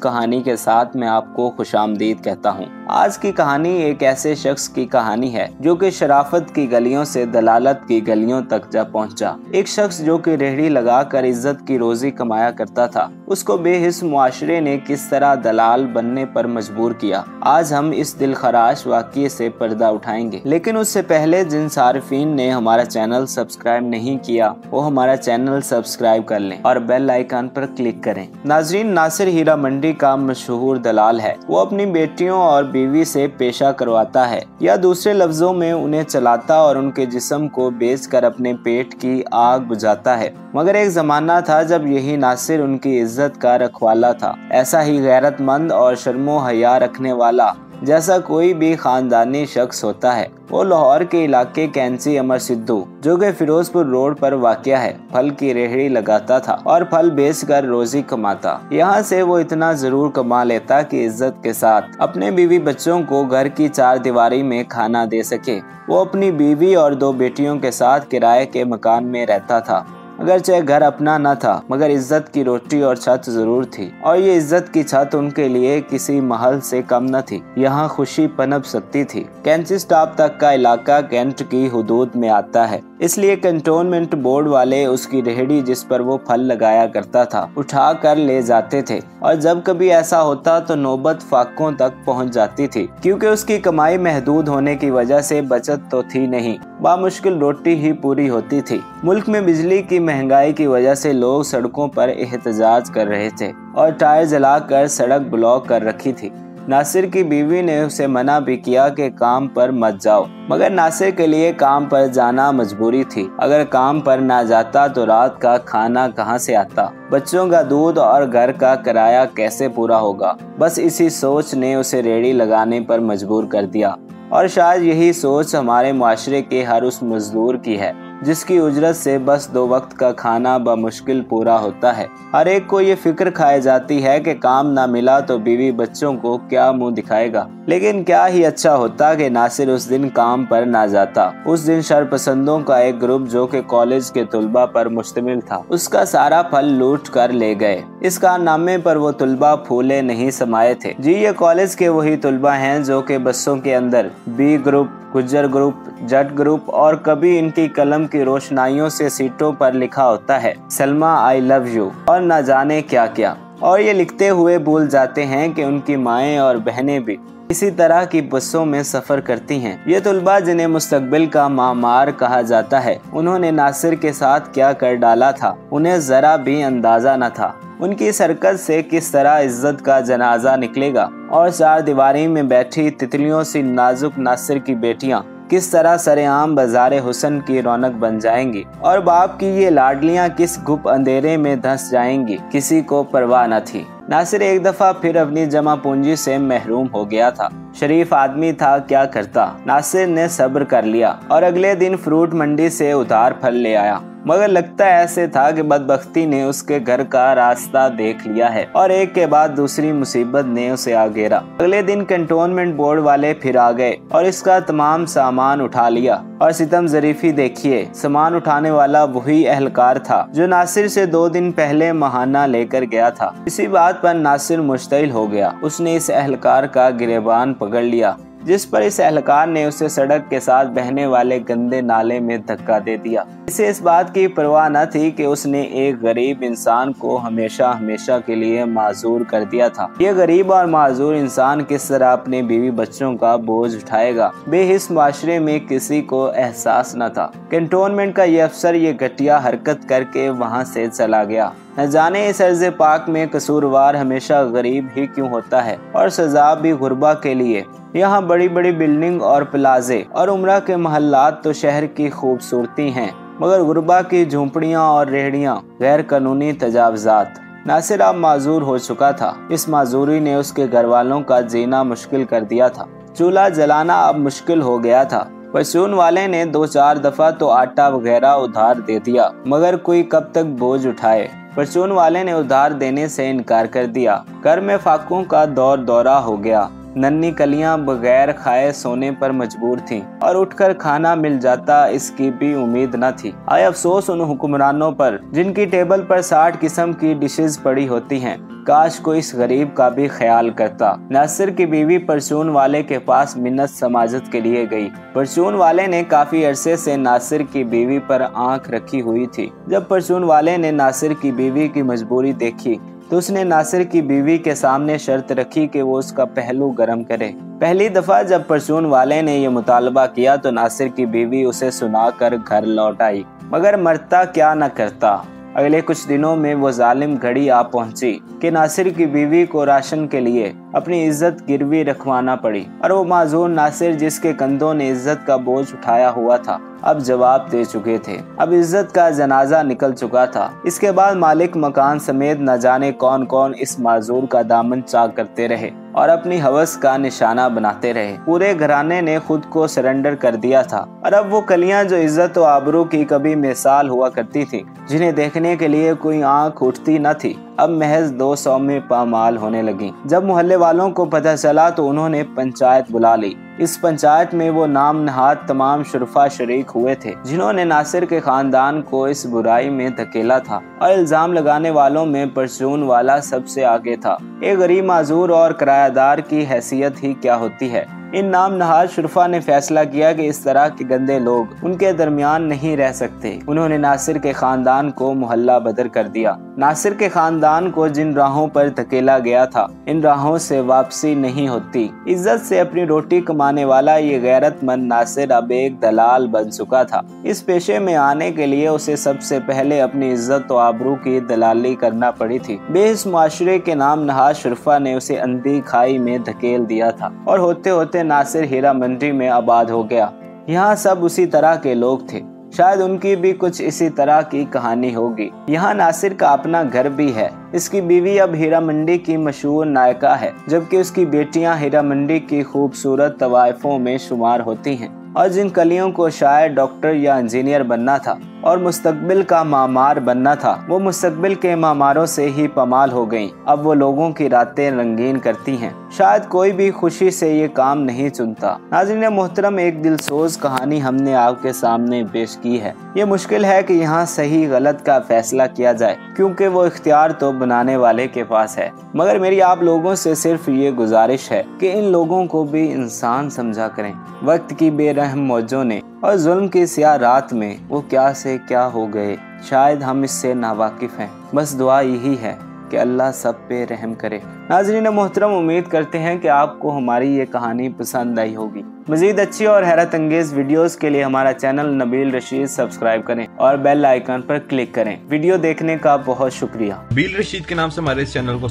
कहानी के साथ मैं आपको खुशामदीद कहता हूँ। आज की कहानी एक ऐसे शख्स की कहानी है जो कि शराफत की गलियों से दलालत की गलियों तक जा पहुँचा। एक शख्स जो कि रेहड़ी लगाकर इज्जत की रोजी कमाया करता था, उसको बेहिस मुआशरे ने किस तरह दलाल बनने पर मजबूर किया। आज हम इस दिलखराश वाक़ये से पर्दा उठाएंगे, लेकिन उससे पहले जिन सारिफीन ने हमारा चैनल सब्सक्राइब नहीं किया वो हमारा चैनल सब्सक्राइब कर लें और बेल आइकन पर क्लिक करें। नाजरीन, नासिर हीरा मंडी का मशहूर दलाल है। वो अपनी बेटियों और बीवी से पेशा करवाता है, या दूसरे लफ्जों में उन्हें चलाता और उनके जिस्म को बेचकर अपने पेट की आग बुझाता है। मगर एक जमाना था जब यही नासिर उनकी इज्जत का रखवाला था। ऐसा ही गैरतमंद और शर्मो हया रखने वाला जैसा कोई भी खानदानी शख्स होता है, वो लाहौर के इलाके कैंची अमर सिद्धू, जो कि फिरोजपुर रोड पर वाक़या है, फल की रेहड़ी लगाता था और फल बेचकर रोजी कमाता। यहाँ से वो इतना जरूर कमा लेता कि इज्जत के साथ अपने बीवी बच्चों को घर की चार दीवारी में खाना दे सके। वो अपनी बीवी और 2 बेटियों के साथ किराए के मकान में रहता था। अगरचे घर अपना न था, मगर इज्जत की रोटी और छत जरूर थी, और ये इज्जत की छत उनके लिए किसी महल से कम न थी। यहाँ खुशी पनप सकती थी। कैंची स्टॉप तक का इलाका कैंट की हुदूद में आता है, इसलिए कंटोनमेंट बोर्ड वाले उसकी रेहड़ी जिस पर वो फल लगाया करता था उठा कर ले जाते थे, और जब कभी ऐसा होता तो नौबत फाकों तक पहुँच जाती थी। क्योंकि उसकी कमाई महदूद होने की वजह से बचत तो थी नहीं, बामुश्किल रोटी ही पूरी होती थी। मुल्क में बिजली की महंगाई की वजह से लोग सड़कों पर एहतजाज कर रहे थे और टायर जलाकर सड़क ब्लॉक कर रखी थी। नासिर की बीवी ने उसे मना भी किया कि काम पर मत जाओ, मगर नासिर के लिए काम पर जाना मजबूरी थी। अगर काम पर ना जाता तो रात का खाना कहाँ से आता, बच्चों का दूध और घर का किराया कैसे पूरा होगा। बस इसी सोच ने उसे रेहड़ी लगाने पर मजबूर कर दिया, और शायद यही सोच हमारे मुआशरे के हर उस मजदूर की है जिसकी उजरत से बस 2 वक्त का खाना बमुश्किल पूरा होता है। हर एक को ये फिक्र खाई जाती है कि काम ना मिला तो बीवी बच्चों को क्या मुंह दिखाएगा। लेकिन क्या ही अच्छा होता कि नासिर उस दिन काम पर ना जाता। उस दिन शरपसंदों का एक ग्रुप जो कि कॉलेज के तुलबा पर मुश्तमिल था, उसका सारा फल लूट कर ले गए। इस कारनामे पर वो तुलबा फूले नहीं समाये थे। जी, ये कॉलेज के वही तुलबा हैं जो कि बसों के अंदर बी ग्रुप, गुज्जर ग्रुप, जट ग्रुप और कभी इनकी कलम की रोशनाइयों से सीटों पर लिखा होता है सलमा आई लव यू और न जाने क्या क्या, और ये लिखते हुए भूल जाते हैं कि उनकी माएँ और बहनें भी इसी तरह की बसों में सफर करती हैं। ये तुलबा जिन्हें मुस्तकबिल का मामार कहा जाता है, उन्होंने नासिर के साथ क्या कर डाला था उन्हें जरा भी अंदाजा न था। उनकी सरकत से किस तरह इज्जत का जनाजा निकलेगा, और चार दीवारी में बैठी तितलियों सी नाजुक नासिर की बेटियां किस तरह सरेआम बाजारे हुस्न की रौनक बन जाएंगी, और बाप की ये लाडलियां किस गुप अंधेरे में धंस जाएंगी, किसी को परवाह न थी। नासिर एक दफा फिर अपनी जमा पूंजी से महरूम हो गया था। शरीफ आदमी था, क्या करता। नासिर ने सब्र कर लिया और अगले दिन फ्रूट मंडी से उधार फल ले आया, मगर लगता ऐसे था कि बदबख्ती ने उसके घर का रास्ता देख लिया है और एक के बाद दूसरी मुसीबत ने उसे आ घेरा। अगले दिन कंटोनमेंट बोर्ड वाले फिर आ गए और इसका तमाम सामान उठा लिया, और सितम जरीफी देखिए, सामान उठाने वाला वही अहलकार था जो नासिर से 2 दिन पहले महाना लेकर गया था। इसी बात पर नासिर मुश्तिल हो गया। उसने इस अहलकार का गिरेबान पकड़ लिया, जिस पर इस अहलकार ने उसे सड़क के साथ बहने वाले गंदे नाले में धक्का दे दिया। इसे इस बात की परवाह न थी कि उसने एक गरीब इंसान को हमेशा हमेशा के लिए माजूर कर दिया था। ये गरीब और माजूर इंसान किस तरह अपने बीवी बच्चों का बोझ उठाएगा, बेहिस माशरे में किसी को एहसास न था। कैंटोनमेंट का ये अफसर ये घटिया हरकत करके वहाँ से चला गया। न जाने इस अर्ज़ पाक में कसूरवार हमेशा गरीब ही क्यों होता है, और सजा भी गुरबा के लिए। यहाँ बड़ी बड़ी बिल्डिंग और प्लाजे और उम्रा के महल्लात तो शहर की खूबसूरती हैं, मगर गुरबा की झोंपड़ियाँ और रेहड़ियाँ गैर कानूनी तजावजात। नासिर अब माजूर हो चुका था। इस माजूरी ने उसके घर वालों का जीना मुश्किल कर दिया था। चूल्हा जलाना अब मुश्किल हो गया था। परचून वाले ने 2-4 दफा तो आटा वगैरह उधार दे दिया, मगर कोई कब तक बोझ उठाए। परचून वाले ने उधार देने से इनकार कर दिया। घर में फाकों का दौर दौरा हो गया। नन्ही कलियां बगैर खाए सोने पर मजबूर थीं, और उठकर खाना मिल जाता इसकी भी उम्मीद न थी। आए अफसोस उन हुक्मरानों पर जिनकी टेबल पर 60 किस्म की डिशेस पड़ी होती हैं। काश कोई इस गरीब का भी ख्याल करता। नासिर की बीवी परचून वाले के पास मिन्नत समाजत के लिए गई। परचून वाले ने काफी अरसे से नासिर की बीवी पर आंख रखी हुई थी। जब परचून वाले ने नासिर की बीवी की मजबूरी देखी तो उसने नासिर की बीवी के सामने शर्त रखी कि वो उसका पहलू गर्म करे। पहली दफा जब परचून वाले ने ये मुतालबा किया तो नासिर की बीवी उसे सुनाकर घर लौट आई, मगर मरता क्या न करता। अगले कुछ दिनों में वो जालिम घड़ी आ पहुंची कि नासिर की बीवी को राशन के लिए अपनी इज्जत गिरवी रखवाना पड़ी और वो माजूर नासिर जिसके कंधों ने इज्जत का बोझ उठाया हुआ था अब जवाब दे चुके थे। अब इज्जत का जनाजा निकल चुका था। इसके बाद मालिक मकान समेत न जाने कौन कौन इस माजूर का दामन चाक करते रहे और अपनी हवस का निशाना बनाते रहे। पूरे घराने ने खुद को सरेंडर कर दिया था और अब वो कलियां जो इज्जत और आबरू की कभी मिसाल हुआ करती थी, जिन्हें देखने के लिए कोई आंख उठती न थी, अब महज 200 में पामाल होने लगी। जब मोहल्ले वालों को पता चला तो उन्होंने पंचायत बुला ली। इस पंचायत में वो नाम नहाद तमाम शुरफा शरीक हुए थे जिन्होंने नासिर के खानदान को इस बुराई में धकेला था और इल्जाम लगाने वालों में परचून वाला सबसे आगे था। एक गरीब माजूर और किरायादार की हैसियत ही क्या होती है। इन नाम नहाद शुरफा ने फैसला किया कि इस तरह के गंदे लोग उनके दरमियान नहीं रह सकते। उन्होंने नासिर के खानदान को मोहल्ला बदर कर दिया। नासिर के खानदान को जिन राहों पर धकेला गया था, इन राहों से वापसी नहीं होती। इज्जत से अपनी रोटी कमाने वाला ये गैरतमंद नासिर अब एक दलाल बन चुका था। इस पेशे में आने के लिए उसे सबसे पहले अपनी इज्जत और आबरू की दलाली करना पड़ी थी। बेहिस मुआशरे के नाम नहाद शुरफा ने उसे अंधी खाई में धकेल दिया था और होते होते नासिर हीरा मंडी में आबाद हो गया। यहाँ सब उसी तरह के लोग थे। शायद उनकी भी कुछ इसी तरह की कहानी होगी। यहाँ नासिर का अपना घर भी है। इसकी बीवी अब हीरा मंडी की मशहूर नायिका है, जबकि उसकी बेटियां हीरा मंडी की खूबसूरत तवाइफों में शुमार होती हैं। और जिन कलियों को शायद डॉक्टर या इंजीनियर बनना था और मुस्तकबिल का मामार बनना था, वो मुस्तकबिल के मामारों से ही पमाल हो गईं। अब वो लोगों की रातें रंगीन करती हैं। शायद कोई भी खुशी से ये काम नहीं चुनता। नाज़रीन मोहतरम, एक दिलसोज कहानी हमने आपके सामने पेश की है। ये मुश्किल है कि यहाँ सही गलत का फैसला किया जाए, क्योंकि वो इख्तियार तो बनाने वाले के पास है। मगर मेरी आप लोगों से सिर्फ ये गुजारिश है कि इन लोगों को भी इंसान समझा करें। वक्त की बेरहम मौजों ने और जुल्म की स्याह रात में वो क्या से क्या हो गए, शायद हम इससे नावाकिफ हैं। बस दुआ यही है कि अल्लाह सब पे रहम करे। नाज़रीन मोहतरम, उम्मीद करते हैं कि आपको हमारी ये कहानी पसंद आई होगी। मजीद अच्छी और हैरत अंगेज वीडियोस के लिए हमारा चैनल नबील रशीद सब्सक्राइब करें और बेल आइकन पर क्लिक करें। वीडियो देखने का बहुत शुक्रिया। नबील रशीद के नाम से हमारे इस चैनल को